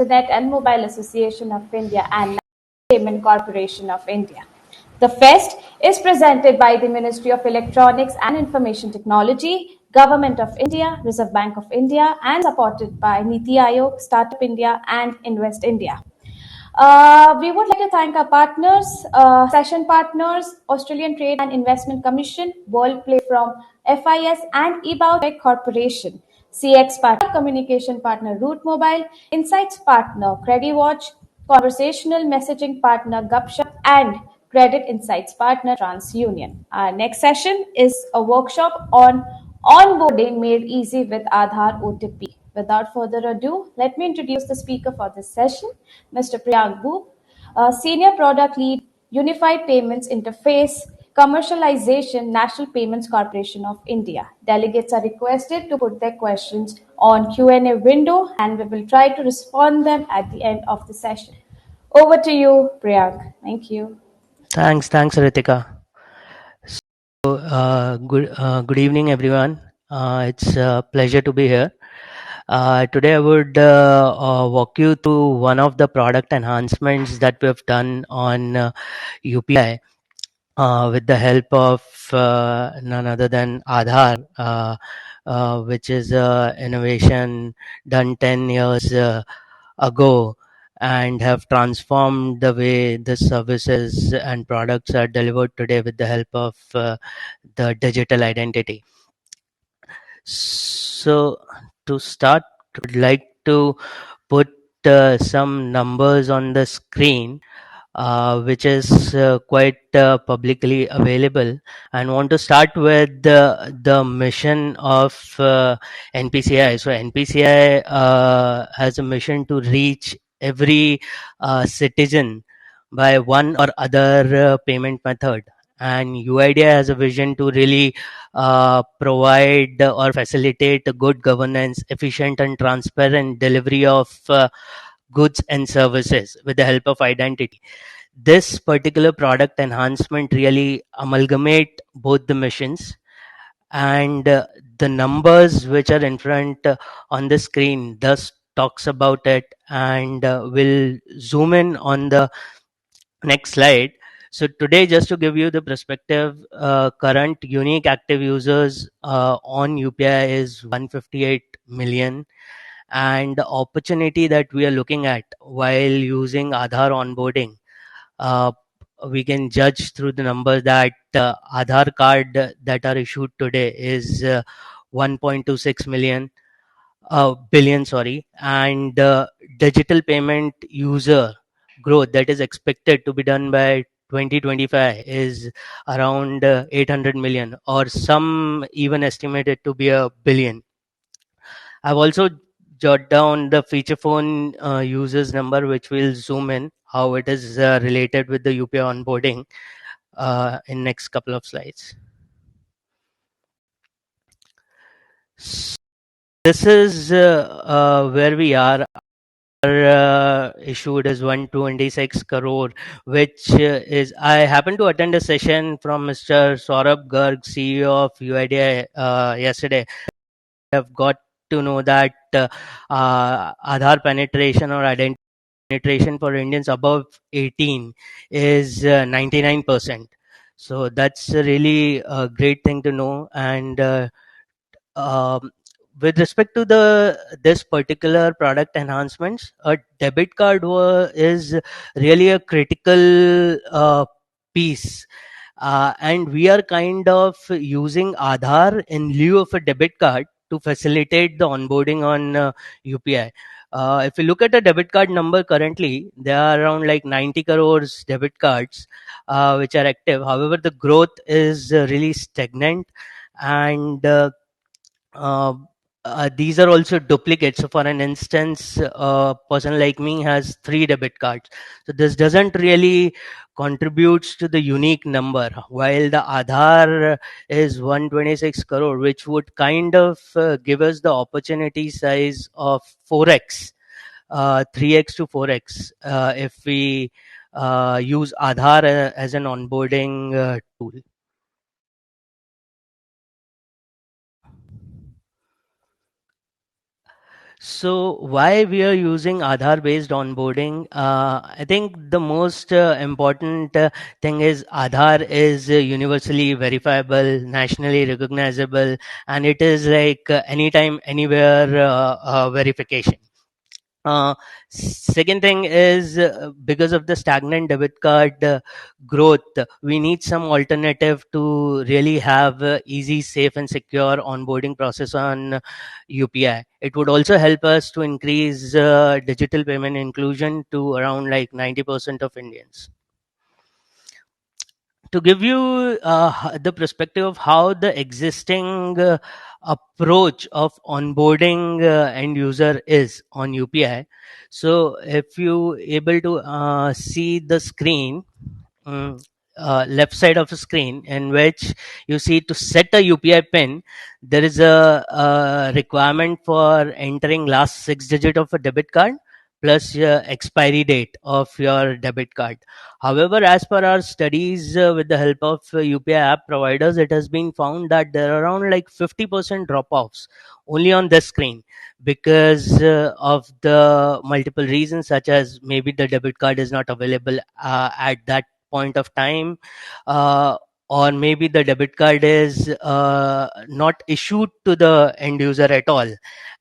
Internet and Mobile Association of India and Payment Corporation of India. The fest is presented by the Ministry of Electronics and Information Technology, Government of India, Reserve Bank of India, and supported by Niti Aayog, Startup India, and Invest India. We would like to thank our partners, session partners, Australian Trade and Investment Commission, World Play from FIS and eBout Corporation, CX partner, communication partner Root Mobile, Insights partner CrediWatch, conversational messaging partner Gupshup, and credit insights partner TransUnion. Our next session is a workshop on onboarding made easy with Aadhaar OTP. Without further ado, let me introduce the speaker for this session, Mr. Priyank Boop, Senior Product Lead, Unified Payments Interface, Commercialization, National Payments Corporation of India. Delegates are requested to put their questions on Q&A window, and we will try to respond them at the end of the session. Over to you, Priyank. Thank you. Thanks, Ritika. So, good evening, everyone. It's a pleasure to be here. Today, I would walk you through one of the product enhancements that we have done on UPI with the help of none other than Aadhaar, which is innovation done 10 years ago and have transformed the way the services and products are delivered today with the help of the digital identity. So to start, I would like to put some numbers on the screen, which is quite publicly available, and want to start with the mission of NPCI. So NPCI has a mission to reach every citizen by one or other payment method, and UIDAI has a vision to really provide or facilitate good governance, efficient and transparent delivery of goods and services with the help of identity. This particular product enhancement really amalgamate both the missions, and the numbers which are in front on the screen thus talks about it, and we'll zoom in on the next slide. So today, just to give you the perspective, current unique active users on UPI is 158 million, and the opportunity that we are looking at while using Aadhaar onboarding, uh, we can judge through the numbers that Aadhaar card that are issued today is 1.26 billion, sorry, and digital payment user growth that is expected to be done by 2025 is around 800 million, or some even estimated to be a billion. I've also jot down the feature phone users number, which will zoom in how it is related with the UPI onboarding in next couple of slides. This is where we are. Issued is 126 crore, which is, I happened to attend a session from Mr. Saurabh Garg, CEO of UIDAI, yesterday. Have got to know that Aadhaar penetration or identity penetration for Indians above 18 is 99%. So that's a really great thing to know. And um, with respect to this particular product enhancements, a debit card is really a critical piece, and we are kind of using Aadhaar in lieu of a debit card to facilitate the onboarding on UPI. If you look at the debit card number currently, there are around like 90 crores debit cards which are active. However, the growth is really stagnant, and uh, these are also duplicates. So for an instance, a person like me has 3 debit cards. So this doesn't really contributes to the unique number, while the Aadhaar is 126 crore, which would kind of give us the opportunity size of 4x, 3x to 4x, if we use Aadhaar as an onboarding tool. So why we are using Aadhaar based onboarding? I think the most important thing is Aadhaar is universally verifiable, nationally recognizable, and it is like anytime, anywhere verification. Uh, Second thing is because of the stagnant debit card growth, we need some alternative to really have easy, safe, and secure onboarding process on UPI. It would also help us to increase digital payment inclusion to around like 90% of Indians. To give you the perspective of how the existing approach of onboarding end user is on UPI. So if you able to see the screen, mm, left side of the screen, in which you see to set a UPI pin, there is a requirement for entering last 6 digit of a debit card plus expiry date of your debit card. However, as per our studies with the help of UPI app providers, it has been found that there are around like 50% drop offs only on this screen because of the multiple reasons, such as maybe the debit card is not available at that point of time, uh, or maybe the debit card is not issued to the end user at all,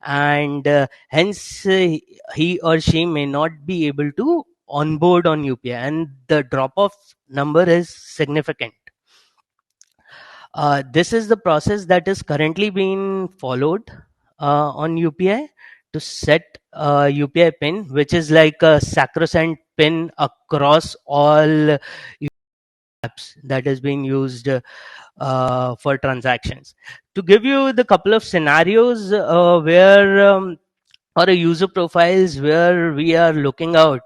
and hence he or she may not be able to onboard on UPI, and the drop off number is significant. This is the process that is currently being followed on UPI to set UPI pin, which is like a sacrosanct pin across all apps that is being used for transactions. To give you the couple of scenarios where or a user profiles where we are looking out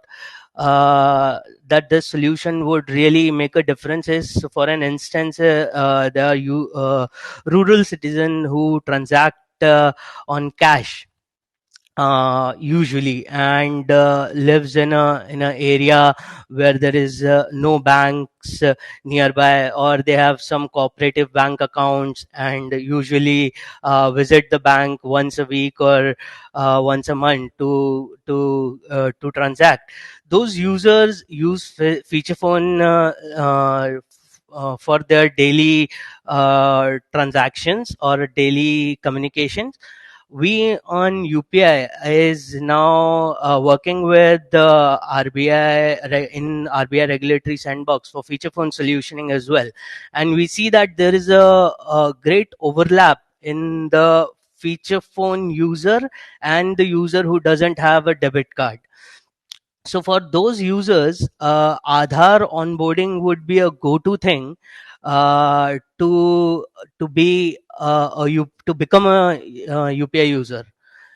that this solution would really make a difference is, so for an instance, there are rural citizen who transact on cash usually, and lives in a area where there is no banks nearby, or they have some cooperative bank accounts and usually visit the bank once a week or once a month to transact. Those users use feature phone for their daily transactions or daily communications. We on UPI is now working with the in RBI regulatory sandbox for feature phone solutioning as well, and we see that there is a great overlap in the feature phone user and the user who doesn't have a debit card. So for those users, Aadhaar onboarding would be a go-to thing to be to become a UPI user.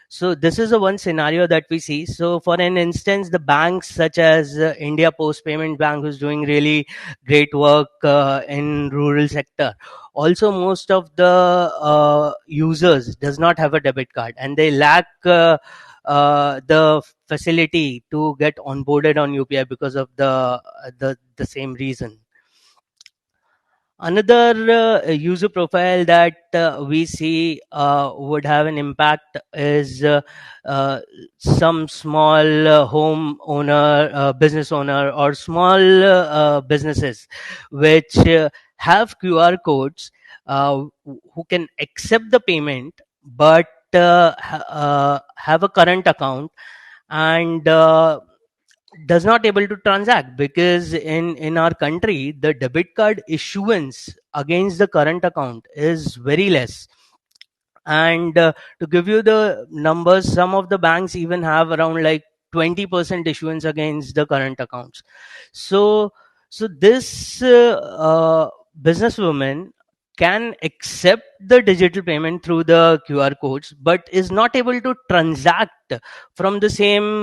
So this is a one scenario that we see. So for an instance, the banks such as India Post Payment Bank, who's doing really great work in rural sector. Also, most of the users does not have a debit card, and they lack the facility to get onboarded on UPI because of the same reason. Another user profile that we see would have an impact is uh, some small home owner, business owner, or small businesses which have QR codes who can accept the payment but have a current account and does not able to transact, because in our country the debit card issuance against the current account is very less. And to give you the numbers, some of the banks even have around like 20% issuance against the current accounts. So this businesswoman can accept the digital payment through the QR codes but is not able to transact from the same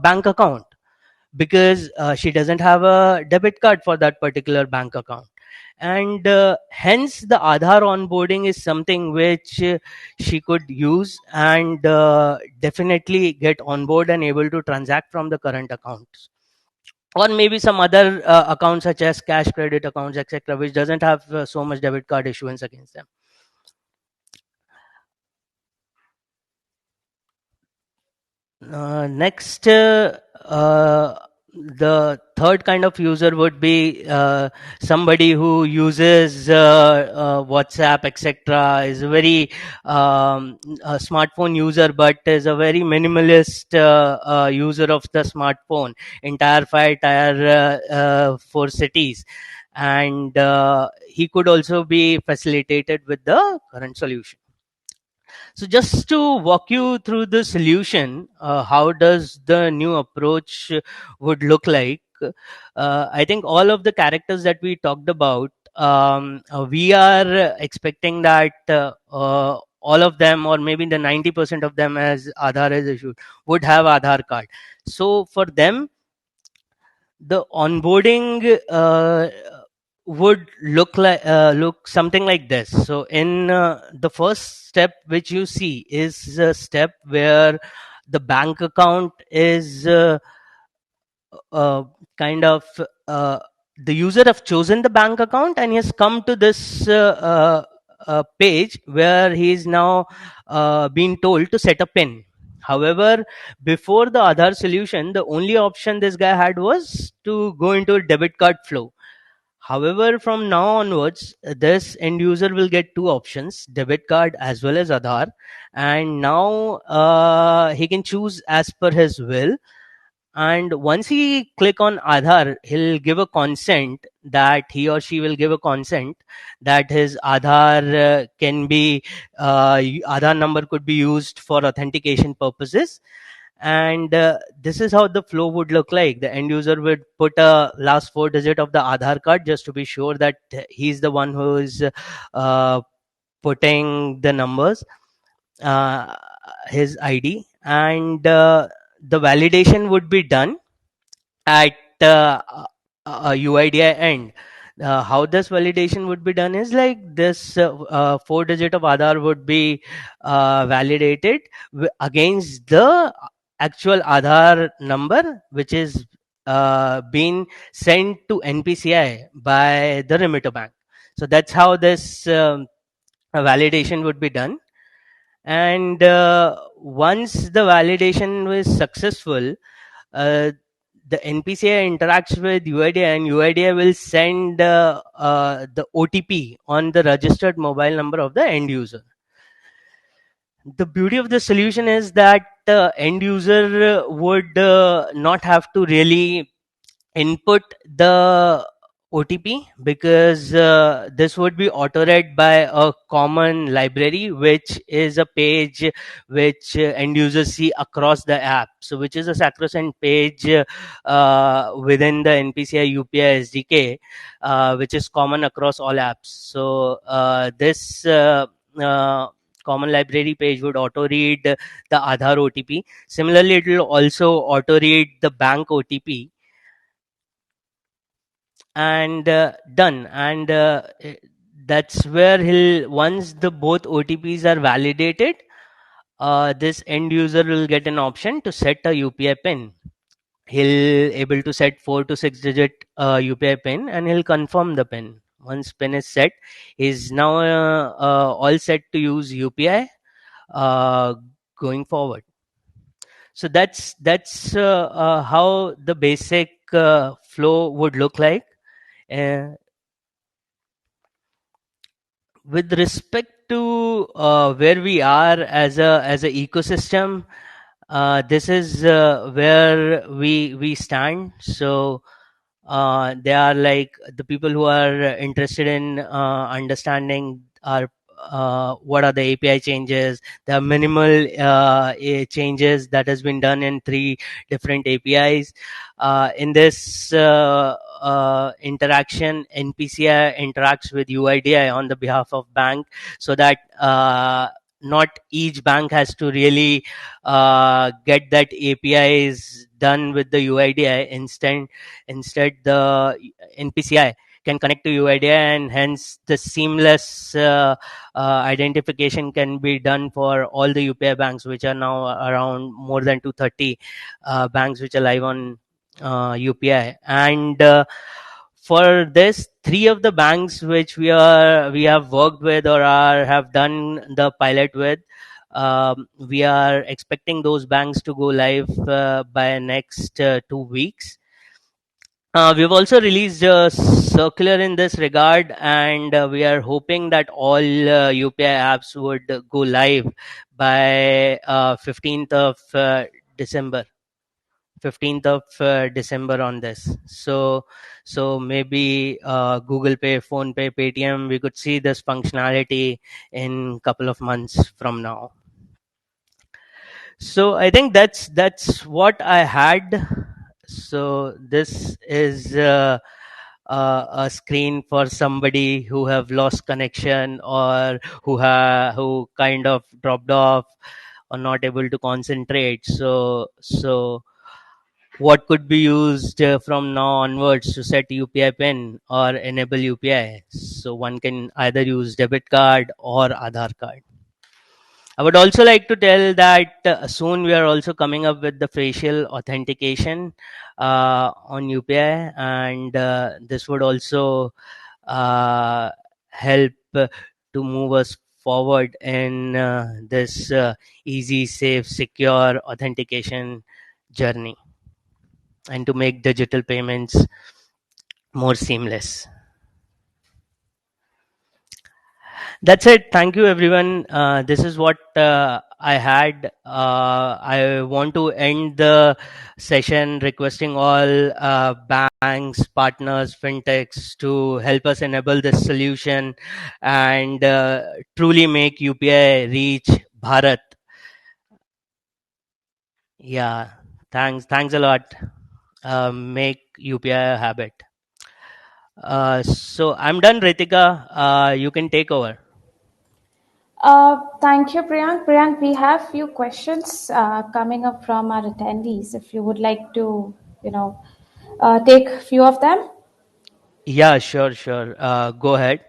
bank account, because she doesn't have a debit card for that particular bank account. And hence the Aadhaar onboarding is something which she could use and definitely get on board and able to transact from the current accounts, or maybe some other accounts such as cash credit accounts, etc., which doesn't have so much debit card issuance against them. Next, the third kind of user would be somebody who uses WhatsApp, etc. Is a very a smartphone user, but is a very minimalist user of the smartphone. Entire 5 tier 4 cities, and he could also be facilitated with the current solution. So just to walk you through the solution, how does the new approach would look like? I think all of the characters that we talked about, we are expecting that all of them, or maybe the 90% of them, as Aadhaar is issued, would have Aadhaar card. So for them, the onboarding would look something like this. So in the first step which you see is a step where the bank account is uh, kind of the user have chosen the bank account and he has come to this page where he is now being told to set a pin. However, before the Aadhaar solution, the only option this guy had was to go into a debit card flow. However, from now onwards, this end user will get two options, debit card as well as Aadhaar. And now he can choose as per his will. And once he click on Aadhaar, he'll give a consent that he or she will give a consent that his Aadhaar can be, Aadhaar number could be used for authentication purposes. And this is how the flow would look like. The end user would put a last 4 digit of the Aadhaar card just to be sure that he's the one who is putting the numbers, uh, his ID, and the validation would be done at UIDI end. How this validation would be done is like this: 4 digit of Aadhaar would be validated against the actual Aadhaar number, which is being sent to NPCI by the remitter bank. So that's how this validation would be done. And once the validation was successful, uh, the NPCI interacts with UIDI, and UIDI will send the OTP on the registered mobile number of the end user. The beauty of the solution is that the end user would not have to really input the OTP, because this would be auto-read by a common library, which is a page which end users see across the app. So, which is a sacrosanct page within the NPCI UPI SDK, which is common across all apps. So, this common library page would auto-read the Aadhaar OTP. Similarly, it will also auto-read the bank OTP, and done. And that's where he'll, once the both OTPs are validated, this end user will get an option to set a UPI pin. He'll able to set 4 to 6 digit UPI pin, and he'll confirm the pin. Once pin is set, is now all set to use UPI going forward. So that's how the basic flow would look like. uh, with respect to where we are as a ecosystem, this is where we stand. So they are like the people who are interested in understanding our what are the API changes. There are minimal changes that has been done in 3 different APIs. In this interaction, NPCI interacts with UIDI on the behalf of bank, so that not each bank has to really get that APIs done with the UIDI. Instead, the NPCI can connect to UIDI, and hence the seamless identification can be done for all the UPI banks, which are now around more than 230 banks which are live on UPI. And for this, 3 of the banks which we have worked with or have done the pilot with, We are expecting those banks to go live by next 2 weeks. We've also released a circular in this regard, and we are hoping that all UPI apps would go live by 15th of December. 15th of December on this. So maybe Google Pay, Phone Pay, Paytm, we could see this functionality in couple of months from now. So I think that's what I had. So this is a screen for somebody who have lost connection, or who kind of dropped off or not able to concentrate. So what could be used from now onwards to set UPI pin or enable UPI? So one can either use debit card or Aadhaar card. I would also like to tell that soon we are also coming up with the facial authentication on UPI, and this would also help to move us forward in this easy, safe, secure authentication journey, and to make digital payments more seamless. That's it. Thank you, everyone. This is what I had. I want to end the session requesting all banks, partners, fintechs to help us enable this solution and truly make UPI reach Bharat. Yeah, thanks a lot. Make UPI a habit. So I'm done, Ritika. You can take over. Thank you, Priyank. Priyank, we have few questions coming up from our attendees. If you would like to, take few of them. Yeah, sure. Go ahead.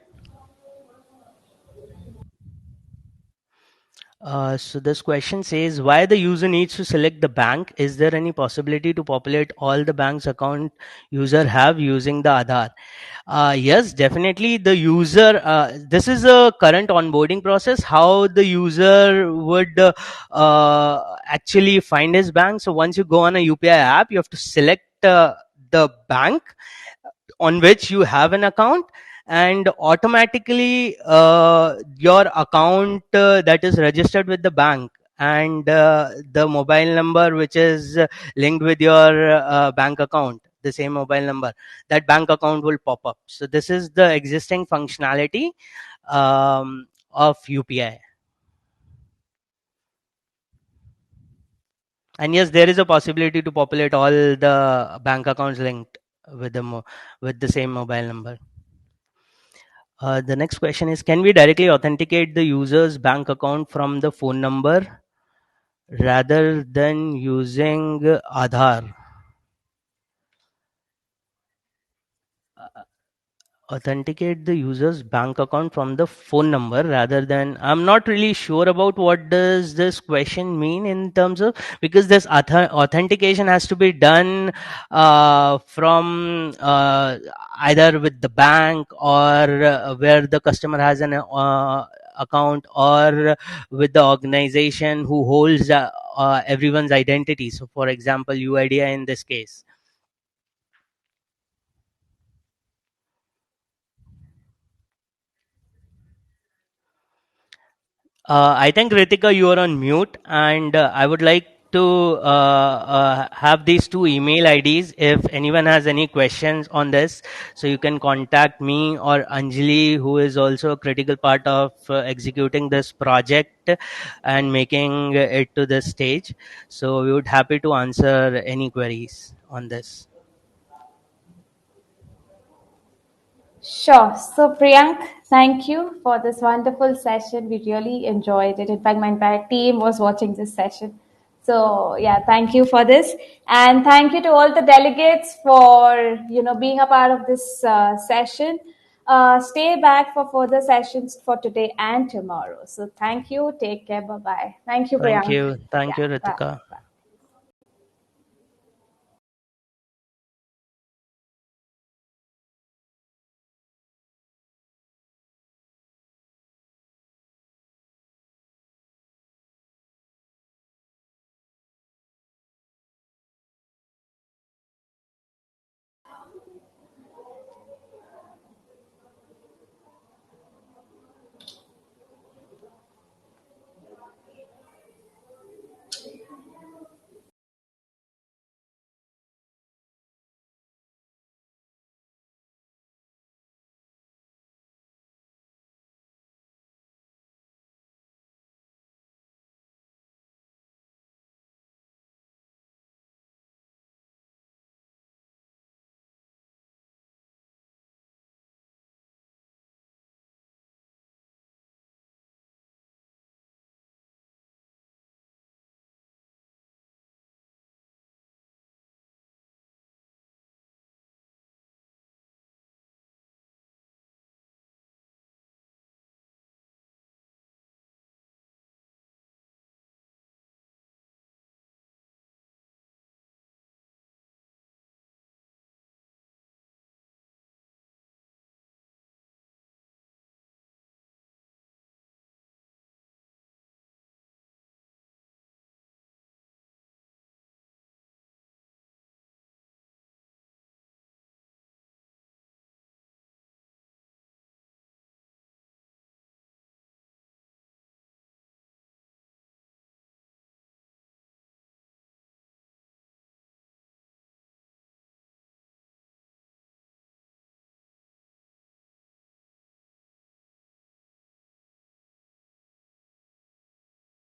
So this question says, why the user needs to select the bank? Is there any possibility to populate all the bank's account user have using the Aadhaar? Yes, definitely. The user, this is a current onboarding process, how the user would actually find his bank. So once you go on a UPI app, you have to select the bank on which you have an account, and automatically your account that is registered with the bank, and the mobile number which is linked with your bank account, the same mobile number, that bank account will pop up. So this is the existing functionality of UPI. And yes, there is a possibility to populate all the bank accounts linked with with the same mobile number. The next question is, can we directly authenticate the user's bank account from the phone number rather than using Aadhaar? Authenticate the user's bank account from the phone number rather than, I'm not really sure about what does this question mean in terms of, because this authentication has to be done from either with the bank, or where the customer has an account, or with the organization who holds everyone's identity. So for example, UIDI in this case. I think, Ritika, you are on mute, and I would like to have these two email IDs if anyone has any questions on this. So you can contact me or Anjali, who is also a critical part of executing this project and making it to this stage. So we would happy to answer any queries on this. Sure. So, Priyank, thank you for this wonderful session. We really enjoyed it. In fact, my entire team was watching this session. So, yeah, thank you for this, and thank you to all the delegates for being a part of this session. Stay back for further sessions for today and tomorrow. So, thank you. Take care. Bye bye. Thank you, Priyank. Thank you, Yeah. Bye. Ritika. Bye.